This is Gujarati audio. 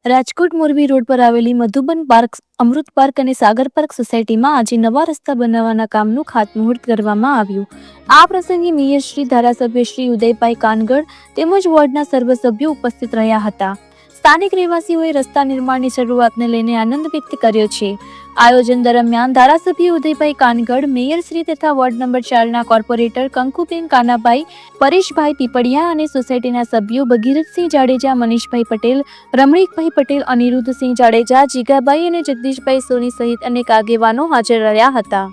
રાજકોટ મોરબી રોડ પર આવેલી મધુબન પાર્ક, અમૃત પાર્ક અને સાગર પાર્ક સોસાયટીમાં આજે નવા રસ્તા બનાવવાના કામનું ખાતમુહૂર્ત કરવામાં આવ્યું। આ પ્રસંગે મેયર શ્રી, ધારાસભ્ય શ્રી ઉદયભાઈ કાનગડ તેમજ વોર્ડના સર્વ સભ્યો ઉપસ્થિત રહ્યા હતા। સ્થાનિક રહેવાસીઓએ રસ્તા નિર્માણની શરૂઆતને લઈને આનંદ વ્યક્ત કર્યો છે। આયોજન દરમિયાન ધારાસભ્ય ઉદયભાઈ કાનગડ, મેયર શ્રી તથા વોર્ડ નંબર 4ના કોર્પોરેટર કંકુબેન કાનાભાઈ, પરેશભાઈ પીપળિયા અને સોસાયટીના સભ્યો ભગીરથસિંહ જાડેજા, મનીષભાઈ પટેલ, રમણીકભાઈ પટેલ, અનિરુદ્ધસિંહ જાડેજા, જીગાભાઈ અને જગદીશભાઈ સોની સહિત અનેક આગેવાનો હાજર રહ્યા હતા।